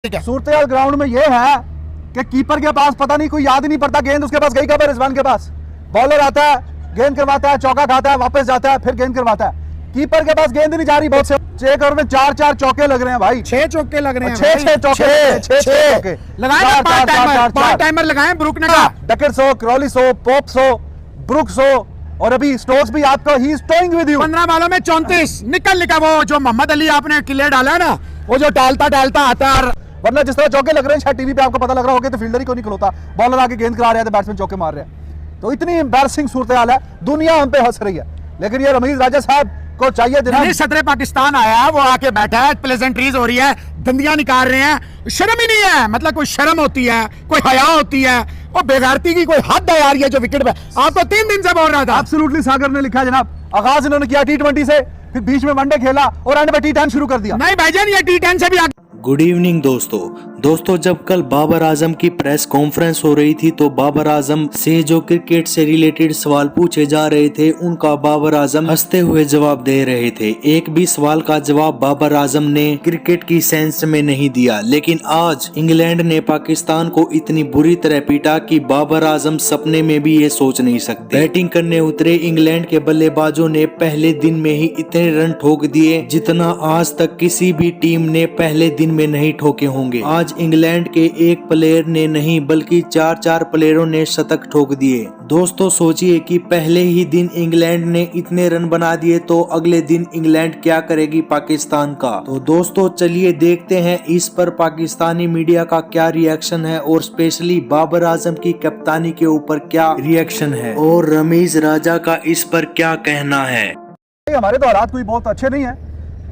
सूरत ground में ये है कि कीपर के पास पता नहीं, कोई याद ही नहीं पड़ता, गेंद उसके पास गई कब है, रिजवान के पास। बॉलर आता है, गेंद करवाता है, चौका खाता है, वापस जाता है, फिर गेंद करवाता है। कीपर के पास गेंद नहीं जा रही बहुत से। 6 ओवर में 4 चौके लग रहे हैं भाई, 6 चौके लग रहे हैं, 6 चौके लगाए। 5 टाइमर लगाए। ब्रुक ने कहा डकेट्स हो, क्रॉलिस हो, पोप्स हो, ब्रुक्स हो, और अभी स्टोक्स भी आपका he is toing with you. 15 बॉलों में 34 निकल वो जो मोहम्मद अली आपने क्लियर डाला ना, वो जो टालता आता है। वरना जिस तरह चौके लग रहे हैं, शायद टीवी पे आपको पता लग रहा होगा, तो फील्डर ही क्यों नहीं खिलौता, बॉलर आके गेंद करा रहे हैं, बैट्समैन चौके मार रहे हैं। तो इतनी एम्बैरसिंग सूरत हाल है, दुनिया हम पे हंस रही है। लेकिन ये रमीज राजा साहब को चाहिए नहीं, सदर पाकिस्तान आया, वो आके बैठा है, प्लेजेंट्रीज हो रही है, दंदियां निकाल रहे हैं, शर्म ही नहीं है। मतलब कोई शर्म होती है, कोई हया होती है, वो बेगारती की कोई हद है यार। ये जो विकेट पे आपको 3 दिन से बोल रहा था। एब्सोल्युटली सागर ने लिखा जनाब, आगाज इन्होंने किया T20 से, फिर बीच में वनडे खेला और एंड में T10 शुरू कर दिया। नहीं भाईजान, ये T10 से भी आगे। गुड इवनिंग दोस्तों, जब कल बाबर आजम की प्रेस कॉन्फ्रेंस हो रही थी तो बाबर आजम से जो क्रिकेट से रिलेटेड सवाल पूछे जा रहे थे, उनका बाबर आजम हंसते हुए जवाब दे रहे थे। एक भी सवाल का जवाब बाबर आजम ने क्रिकेट की सेंस में नहीं दिया। लेकिन आज इंग्लैंड ने पाकिस्तान को इतनी बुरी तरह पीटा कि बाबर आजम सपने में भी ये सोच नहीं सकते। बैटिंग करने उतरे इंग्लैंड के बल्लेबाजों ने पहले दिन में ही इतने रन ठोक दिए जितना आज तक किसी भी टीम ने पहले दिन में नहीं ठोके होंगे। आज इंग्लैंड के एक प्लेयर ने नहीं बल्कि 4 प्लेयरों ने शतक ठोक दिए। दोस्तों सोचिए कि पहले ही दिन इंग्लैंड ने इतने रन बना दिए तो अगले दिन इंग्लैंड क्या करेगी पाकिस्तान का। तो दोस्तों चलिए देखते हैं इस पर पाकिस्तानी मीडिया का क्या रिएक्शन है और स्पेशली बाबर आजम की कप्तानी के ऊपर क्या रिएक्शन है और रमीज राजा का इस पर क्या कहना है। हमारे तो हालात कोई बहुत अच्छे नहीं है।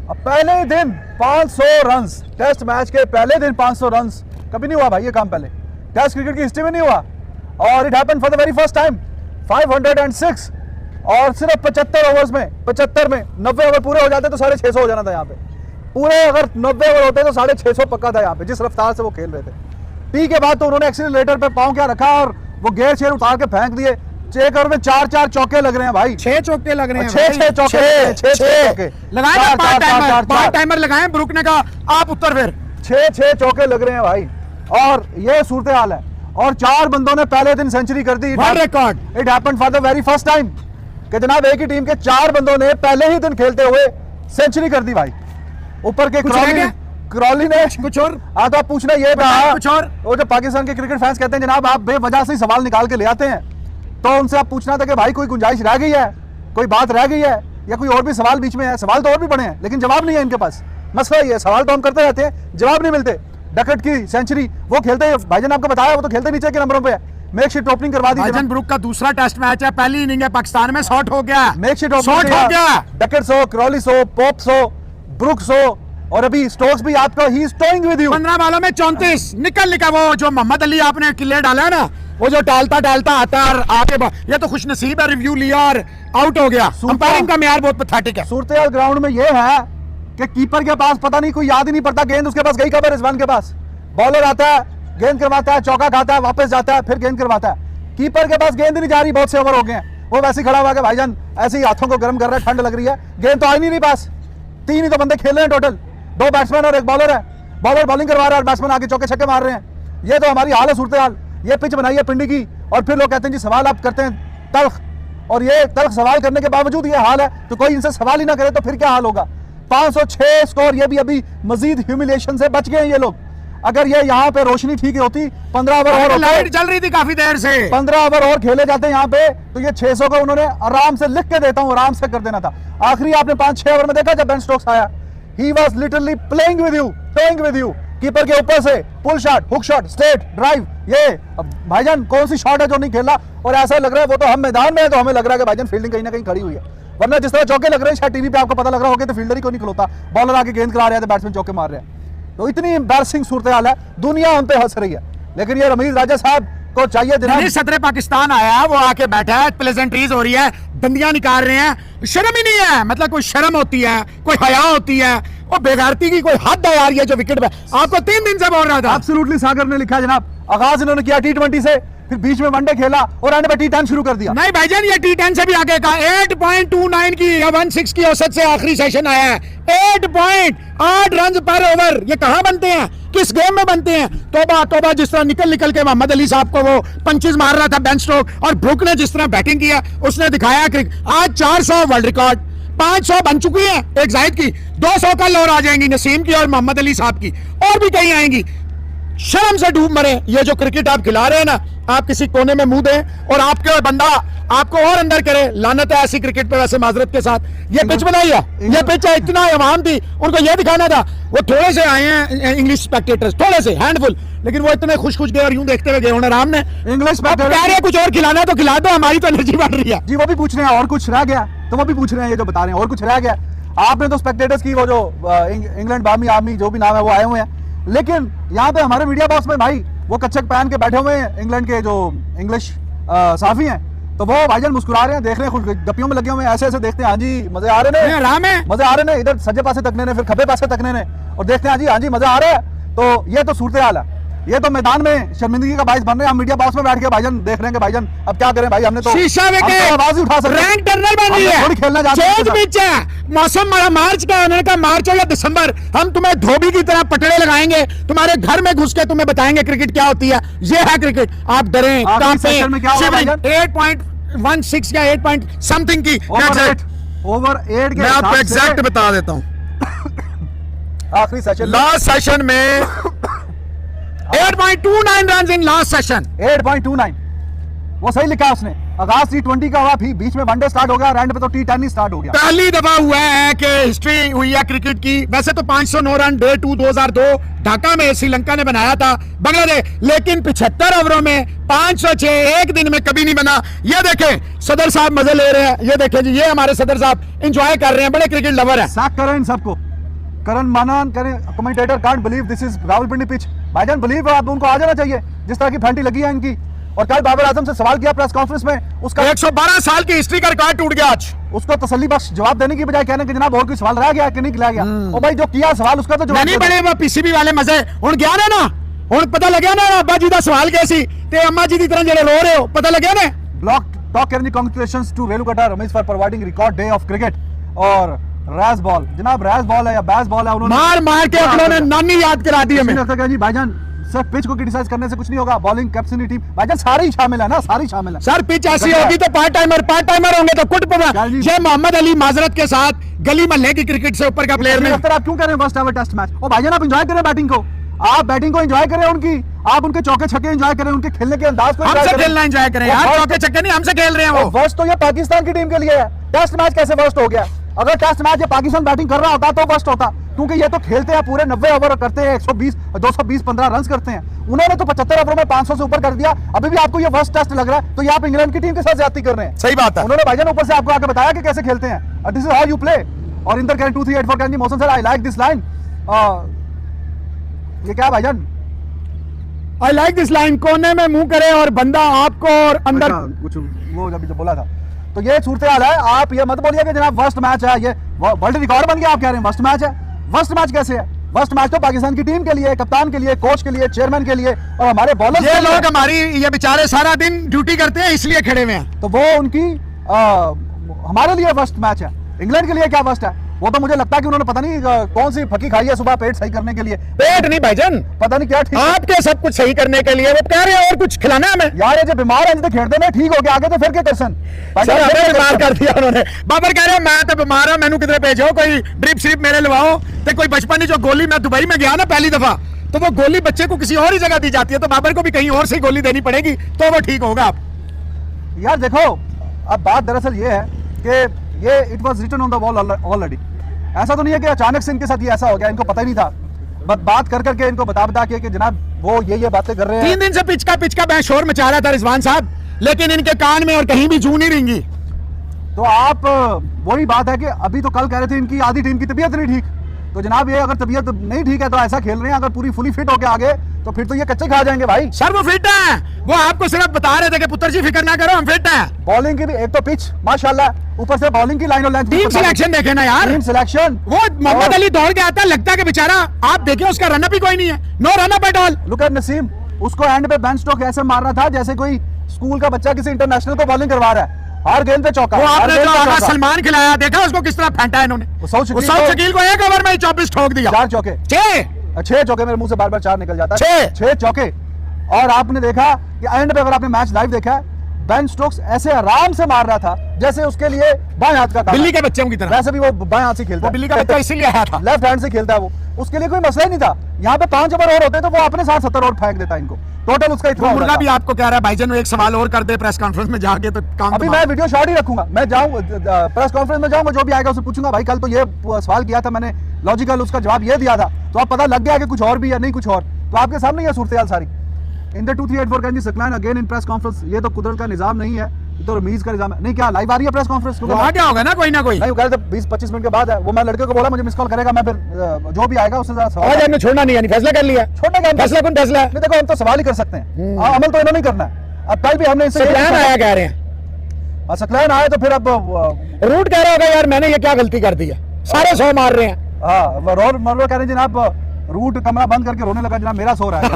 अब पहले ही दिन 500 रन, टेस्ट मैच के पहले दिन 500 रन कभी नहीं हुआ भाई, ये काम पहले टेस्ट क्रिकेट की हिस्ट्री में नहीं हुआ। और it happened for the very first time 506, और सिर्फ 75 ओवर्स में 90 ओवर पूरे हो जाते तो 650 हो जाना था यहाँ पे। पूरे अगर 90 ओवर होते तो 650 पक्का था यहाँ पे, जिस रफ्तार से वो खेल रहे थे। टी के बाद तो उन्होंने एक्सीलरेटर पे पांव क्या रखा और वो गेयर शेयर उतार के फेंक दिए। 6 ओवर में 4 चौके लग रहे हैं भाई, 6 चौके लग रहे हैं, 6 चौके लगाए। 5 टाइमर लगाए। ब्रुक ने कहा आप उत्तर, फिर 6 चौके लग रहे हैं भाई। और ये सूरत हाल है। और 4 बंदों ने पहले दिन सेंचुरी कर दी। Record it happened for the very first time कि जनाब एक ही टीम के 4 बंदों ने पहले ही दिन खेलते हुए सेंचुरी कर दी भाई। ऊपर के क्रॉली ने कुछ और तो आप पूछना ये था, कुछ और वो जो पाकिस्तान के क्रिकेट फैंस कहते हैं जनाब आप बेवजह से सवाल निकाल के ले आते हैं, तो उनसे आप पूछना था कि भाई कोई गुंजाइश रह गई है, कोई बात रह गई है, या कोई और भी सवाल बीच में है। सवाल तो और भी बड़े हैं लेकिन जवाब नहीं है इनके पास। मसला ये है, सवाल तो हम करते रहते हैं, जवाब नहीं मिलते। डकट की सेंचुरी वो खेलते हैं, भाईजान आपको बताया, वो तो खेलते नीचे के नंबरों पे है। मेक शीट ओपनिंग करवा दी। भाईजान ब्रुक का दूसरा टेस्ट मैच है, पहली इनिंग है, पाकिस्तान में शॉट हो गया। मेक शीट शॉट हो गया। डकेट्स हो, क्रॉलिस हो, पोप्स हो, ब्रुक्स हो, और अभी स्टोक्स भी आपका he is toing with you. 15 बॉलों में 34 निकल वो जो मोहम्मद अली आपने क्लियर डाला है ना, वो जो टालता आता है आगे। ये तो खुश नसीब है, रिव्यू लिया और आउट हो गया। अंपायरिंग का मेयार बहुत पैथेटिक है। सूरत ग्राउंड में ये है कि कीपर के पास पता नहीं, कोई याद ही नहीं पड़ता, गेंद उसके पास गई कब है, रिजवान के पास। बॉलर आता है, गेंद करवाता है, चौका खाता है, वापस जाता है, फिर गेंद करवाता है। कीपर के पास गेंद नहीं जा रही, बहुत से ओवर हो गए हैं, वो वैसे खड़ा हुआ है भाईजान ऐसे ही हाथों को गर्म कर रहा है, ठंड लग रही है, गेंद तो आ नहीं रही पास। 3 ही तो बंदे खेल रहे हैं टोटल, 2 बैट्समैन और 1 बॉलर है। बॉलर बॉलिंग करवा रहा है और बैट्समैन आगे चौके छक्के मार रहे हैं। ये तो हमारी हाल है सूरत हाल। ये पिच बनाई है पिंडी की, और फिर लोग कहते हैं जी सवाल आप करते हैं तल्ख, और ये तल्ख सवाल करने के बावजूद ये हाल है, तो कोई इनसे सवाल ही ना करे तो फिर क्या हाल होगा। 506 स्कोर, ये भी अभी मजीद ह्यूमिलिएशन से बच गए ये लोग। अगर ये यहाँ पे रोशनी ठीक होती, 15 ओवर और लाइट चल रही थी काफी देर से, 15 ओवर और खेले जाते यहाँ पे, तो ये 600 को उन्होंने आराम से लिख के देता हूँ, आराम से कर देना था। आखिरी आपने 5-6 ओवर में देखा जब बेन स्टोक्स आया, he was literally playing with you, toying with you। Keeper के ऊपर से pull shot, hook shot, straight drive, ये भाईजान कौन सी शॉट है जो नहीं खेला। और ऐसा लग रहा है वो तो हम मैदान में है, तो हमें लग रहा है कि भाईजान फील्डिंग कहीं ना कहीं खड़ी हुई है। वरना जिस तरह चौके लग रहे हैं, शायद टीवी पे आपको पता लग रहा होगा, तो फील्डर ही क्यों नहीं खिलौता, बॉलर आके गेंद करा रहे हैं, बैट्समैन चौके मार रहे हैं। तो इतनी एम्बैरसिंग सूरत हाल है, दुनिया हम पे हंस रही है। लेकिन ये रमीज राजा साहब को चाहिए जनाब, सदर पाकिस्तान आया, वो आके बैठा है, प्लेजेंट्रीज हो रही है, दंदियां निकाल रहे हैं, शर्म ही नहीं है। मतलब कोई शर्म होती है, कोई हया होती है, वो बेगारती की कोई हद है यार। ये जो विकेट पे आपको 3 दिन से बोल रहा था। एब्सोल्युटली सागर ने लिखा जनाब, आगाज इन्होंने किया T20 से, फिर बीच में वनडे खेला और एंड में टी10 शुरू कर दिया। नहीं भाईजान, ये टी10 से भी आगे का 8.29 की या 16 की औसत से आखिरी सेशन आया है। 8.8 रन पर ओवर, ये कहां बनते हैं, किस गेम में बनते हैं? तोबा तोबा, जिस तरह निकल के मोहम्मद अली साहब को वो पंचेस मार रहा था बेंच स्ट्रोक, और ब्रुक ने जिस तरह बैटिंग किया उसने दिखाया कि आज 400 वर्ल्ड रिकॉर्ड, 500 बन चुकी है एक जाहिद की, 200 कल और आ जाएंगी नसीम की और मोहम्मद अली साहब की, और भी कहीं आएंगी। शर्म से डूब मरे। ये जो क्रिकेट आप खिला रहे हैं ना, आप किसी कोने में मुंह दें और आपके बंदा आपको और अंदर करे। लानत है ऐसी क्रिकेट पे। वैसे माजरत के साथ ये पिच बनाई है, ये पिच है, इतना अवाम थी, उनको ये दिखाना था। वो थोड़े से आए हैं इंग्लिश स्पेक्टेटर्स, थोड़े से हैंडफुल, लेकिन वो इतने खुश खुश गए और यूं देखते हुए गए। उन्हें राम ने इंग्लिश कह रहे कुछ और खिलाना है तो खिला दो, हमारी तो एनर्जी बढ़ रही है। जी वो भी पूछ रहे हैं और कुछ रह गया, तो वो भी पूछ रहे हैं, ये जो बता रहे हैं और कुछ रह गया। आपने तो स्पेक्टेटर्स की वो जो इंग्लैंड आर्मी जो भी नाम है वो आए हुए हैं, लेकिन यहाँ पे हमारे मीडिया बॉक्स में भाई वो कच्चक पहन के बैठे हुए हैं इंग्लैंड के जो इंग्लिश साफी हैं, तो वो भाईजान मुस्कुरा रहे हैं, देख रहे हैं, खुश गप्पियों में लगे हुए हैं, ऐसे ऐसे देखते हैं, हाँ जी मजे आ रहे हैं, आराम है, मजे आ रहे हैं, इधर सज्जे पासे तकने ने, फिर खब्बे पासे तकने ने, और देखते हैं हाँ जी मजा आ रहा है। तो ये तो सूरत हाल है, ये तो मैदान में शर्मिंदगी का बाइस बन रहे हैं। हम मीडिया बॉक्स में बैठ के भाईजान देख रहे हैं कि भाईजान अब क्या करें भाई, हमने तो शीशा में आवाज ही उठा सकते, रैंक टर्नर बन रही है, थोड़ी खेलना चाहते चेंज पिच है, मौसम मार्च का, उन्होंने कहा मार्च हो या दिसंबर, हम तुम्हें धोबी की तरह पटड़े लगाएंगे, तुम्हारे घर में घुस के तुम्हें बताएंगे क्रिकेट क्या होती है। ये है क्रिकेट, आप डरें, 8.16 या 8 पॉइंट समथिंग की ओवर 8 के मैं आपको एग्जैक्ट बता देता हूं। आखिरी सेशन, लास्ट सेशन में 8.29 रन इन लास्ट सेशन, 8.29 वो सही लिखा है उसने। आगाज T20 का हुआ, फिर बीच में वनडे स्टार्ट हो गया, एंड पे तो T10 ही स्टार्ट हो गया। पहली दफा हुआ है कि हिस्ट्री हुई है क्रिकेट की। वैसे तो 509 रन डे 2 2002 ढाका में श्रीलंका ने बनाया था बांग्लादेश, लेकिन 75 ओवरों में 506 एक दिन में कभी नहीं बना। ये देखें सदर साहब मजे ले रहे हैं, ये देखें जी, ये हमारे सदर साहब एंजॉय कर रहे हैं, बड़े क्रिकेट लवर है। साक करें इन सबको, करण मानन करें, commentator can't believe this is Rawalpindi pitch. भाईजान बिलीव आप उनको आ जाना चाहिए, जिस तरह की फैंटी लगी है इनकी। और कल बाबर आजम से सवाल किया प्रेस कॉन्फ्रेंस में, उसका 112 साल की हिस्ट्री का रिकॉर्ड टूट गया आज। उसको तसल्ली बख्श जवाब देने की बजाय कहने कि जनाब और कोई सवाल रह गया कि नहीं खिलाया गया। और भाई जो किया सवाल उसका तो जवाब नहीं बड़े वो पीसीबी वाले मजे हुन गया ना, हुन पता लग गया ना अब्बा जी दा सवाल कैसी ते अम्मा जी दी तरह जेड़े रो रहे हो, पता लग गया ना। ब्लॉक टॉक करनी, congratulations to Renuka Ramesh for providing record day of cricket. और रैस बॉल, जनाब रैस बॉल है या बैस बॉल है, उन्होंने मार मार के उन्होंने नानी याद करा दी हमें। जी भाईजान सर पिच को क्रिटिसाइज करने से कुछ नहीं होगा, बॉलिंग कैप्टन टीम भाईजान सारी शामिल है ना, सारी शामिल है। सर पिच ऐसी होगी तो पार्ट टाइमर होंगे तो कुट पड़ा। ये मोहम्मद अली माजरत के साथ गली महल्ले की क्रिकेट से ऊपर का प्लेयर नहीं। आप क्यों कह रहे हैं फर्स्ट एवर टेस्ट मैच? और भाईजान आप एंजॉय करें बैटिंग को, आप बैटिंग को एंजॉय करें उनकी, आप उनके चौके छक्के एंजॉय करें, उनके खेलने के अंदाज को हमसे खेलना एंजॉय करें यार, चौके छक्के नहीं हमसे खेल रहे हैं वो। वर्स्ट तो ये पाकिस्तान की टीम के लिए है, टेस्ट मैच कैसे वर्स्ट हो गया? अगर टेस्ट मैच ये पाकिस्तान बैटिंग कर रहा होता तो वर्स्ट होता, क्योंकि ये तो खेलते हैं पूरे 90 ओवर करते हैं, 120 220 15 रन करते हैं। उन्होंने तो 75 ओवरों में 500 से ऊपर कर दिया। अभी भी आपको ये वर्स्ट टेस्ट लग रहा है, तो ये आप इंग्लैंड की टीम के साथ ज्यादती कर रहे हैं। सही बात है। उन्होंने भाईजान ऊपर से आपको आके बताया कि कैसे खेलते हैं, this is how you play. और इंदर करें 2384 कहनी मौसम sir I like this line, ये क्या भाईजान? आई लाइक दिस लाइन, कोने में मुंह करे और बंदा आपको और अंदर कुछ वो जब बोला था। तो ये सूरत हाल है, आप ये मत बोलिए कि जनाब वर्स्ट मैच है, ये वर्ल्ड रिकॉर्ड बन गया, आप कह रहे हैं वर्स्ट मैच है। वर्स्ट मैच कैसे है? वर्स्ट मैच तो पाकिस्तान की टीम के लिए, कप्तान के लिए, कोच के लिए, चेयरमैन के लिए और हमारे बॉलर। ये लोग हमारी ये बेचारे सारा दिन ड्यूटी करते हैं इसलिए खड़े हुए हैं, तो वो उनकी हमारे लिए वर्स्ट मैच है। इंग्लैंड के लिए क्या वर्स्ट है? वो तो मुझे लगता है कि उन्होंने पता नहीं कौन सी फकी खाई है सुबह पेट सही करने के लिए। पेट नहीं भाईजान, पता नहीं क्या ठीक आपके सब कुछ सही करने के लिए वो कह रहे हैं और कुछ खिलाना है हमें। यार ये जो बीमार है जिसे खेलते में ठीक हो गया, आगे तो फिर क्या करसन बीमार कर दिया उन्होंने। बाबर कह रहे हैं मैं तो बीमार हूं, मैनू किधर भेजो, कोई ड्रिप श्रिप मेरे लवाओ। तो कोई बचपन में जो गोली, मैं दुबई में गया ना पहली दफा, तो वो गोली बच्चे को किसी और ही जगह दी जाती है, तो बाबर को भी कहीं और से गोली देनी पड़ेगी तो वो ठीक होगा। आप यार देखो, अब बात दरअसल ये है कि ये it was written on the wall already. ऐसा तो नहीं है कि अचानक से इनके साथ ये ऐसा हो गया, इनको पता ही नहीं था। बात कर करके इनको बता के कि जनाब वो ये बातें कर रहे हैं। 3 दिन से पिच का मैं शोर मचा रहा था रिजवान साहब, लेकिन इनके कान में और कहीं भी जू नहीं रिंगी। तो आप वही बात है कि अभी तो कल कह रहे थे इनकी आधी टीम की तबीयत नहीं ठीक, तो जनाब ये अगर तबीयत नहीं ठीक है तो ऐसा खेल रहे हैं, अगर पूरी फुली फिट होके आगे तो फिर तो ये कच्चे खा जाएंगे भाई। सर वो फिट है, वो आपको सिर्फ बता रहे थे कि पुत्र जी फिक्र ना करो हम फिट हैं। बॉलिंग की भी एक तो पिच माशाल्लाह, ऊपर से बॉलिंग की लाइन और लेंथ, टीम सिलेक्शन देखे ना यार, टीम सिलेक्शन। वो मोहम्मद अली दौड़ के आता है, लगता है कि बेचारा आप देखें उसका रनअप ही कोई नहीं है, no run up at all. Look at Naseem, उसको एंड पे बेन स्टोक्स ऐसे मार रहा था जैसे कोई स्कूल का बच्चा किसी इंटरनेशनल को बॉलिंग करवा रहा है। हर गेंद पे चौका, वो हर आपने गेंद जो पे आगा चौका। सलमान खिलाया, देखा उसको किस तरह फेंटा है इन्होंने। वो सऊद वो शकील सऊद को- शकील को एक ओवर में ही 24 ठोक दिया। 4 चौके, 6 चौके, मेरे मुंह से बार बार 4 निकल जाता छह। है। 6 चौके। और आपने देखा कि एंड पे, अगर आपने मैच लाइव देखा है, बेन स्टोक्स ऐसे आराम से मार रहा था जैसे उसके लिए बाएं हाथ का काम बिल्ली है। के बच्चों की तरह। वैसे भी वो बाएं हाथ से खेलता वो है। बिल्ली का बच्चा इसीलिए आया था। लेफ्ट हैंड से खेलता है वो, उसके लिए कोई मसला ही नहीं था। यहाँ पे 5 ओवर और होते तो वो अपने साथ 70 ओवर फेंक देता इनको, टोटल उसका इतना वो हो मुर्गा जाता। भी आपको कह रहा है भाईजान एक सवाल और कर दे प्रेस कॉन्फ्रेंस में जाके, तो काम अभी तुम्हारा। मैं वीडियो शॉर्ट ही रखूंगा, मैं जाऊं प्रेस कॉन्फ्रेंस में जाऊंगा, जो भी आएगा उसे पूछूंगा भाई कल तो ये सवाल किया था मैंने, लॉजिकल उसका जवाब ये दिया था, तो आप पता लग गया कि कुछ और भी है, नहीं कुछ और, तो आपके सामने ये सूरत सारी। इन द 2384 कैन बी सिक्लाइन अगेन इन प्रेस कॉन्फ्रेंस। ये तो कुदरत का निजाम नहीं है, ये तो रमीज का निजाम है। नहीं क्या लाइव आ रही है प्रेस कॉन्फ्रेंस? वहाँ क्या होगा ना कोई ना कोई। नहीं वो कह रहे थे 20-25 मिनट के बाद है, वो मैं लड़के को बोला मुझे मिस कॉल करेगा, मैं फिर जो भी आएगा उससे जरा सवाल। आज हमने छोड़ना नहीं, यानी फैसला कर लिया। छोड़ना क्या फैसला कौन फैसला है? नहीं देखो हम तो सवाल ही कर सकते हैं, अमल तो इन्होंने ही करना है। अब कल भी हमने इससे सकलैन आया कह रहे हैं, सकलैन आया तो फिर अब रूट कह रहा होगा यार मैंने ये क्या गलती कर दी है, सारे 100 मार रहे हैं। हाँ रोल मरलो कह रहे हैं जनाब, रूट कमरा बंद करके रोने लगा जनाब, मेरा सो रहा है।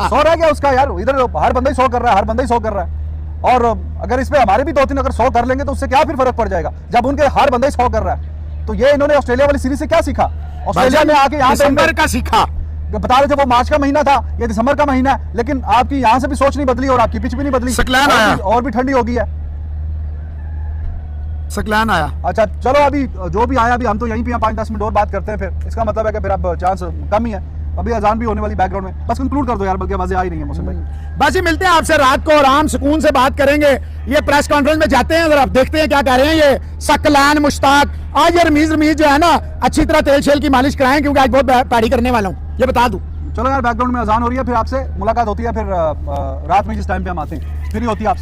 सो रहा है क्या उसका यार, इधर हर बंदा ही सो कर रहा है, हर बंदा ही सो कर रहा है। और अगर इसमें हमारे भी 2-3 अगर 100 कर लेंगे तो उससे क्या फिर फर्क पड़ जाएगा, जब उनके हर बंदा ही 100 कर रहा है। तो ये इन्होंने ऑस्ट्रेलिया वाली सीरीज से क्या सीखा? ऑस्ट्रेलिया में आके यहाँ दिसंबर का सीखा। बता रहे थे वो मार्च का महीना था, ये दिसंबर का महीना है, लेकिन आपकी यहाँ से भी सोच नहीं बदली और आपकी पिच भी नहीं बदली, सकलैन आया। और भी ठंडी हो गई है। सकलैन आया। अच्छा चलो अभी जो भी आया, अभी हम तो यहीं पे 5-10 मिनट और बात करते हैं, फिर इसका मतलब है कि फिर अब चांस कम ही है। अभी अजान भी होने वाली बैकग्राउंड में, बस कंक्लूड कर दो यार, बल्कि आवाजें आ ही नहीं है मौसम भाई। बस ये मिलते हैं आपसे रात को, आराम सुकून से बात करेंगे। ये प्रेस कॉन्फ्रेंस में जाते हैं, अगर आप देखते हैं क्या कह रहे हैं ये सकलैन मुश्ताक। आज ये रमीज जो है ना अच्छी तरह तेल शेल की मालिश कराएं, क्योंकि आज बहुत पैड़ी करने वाला हूँ, ये बता दूं। चलो यार बैकग्राउंड में अजान हो रही है, फिर आपसे मुलाकात होती है फिर रात में जिस टाइम पे हम आते हैं, फिर ही होती है आपसे।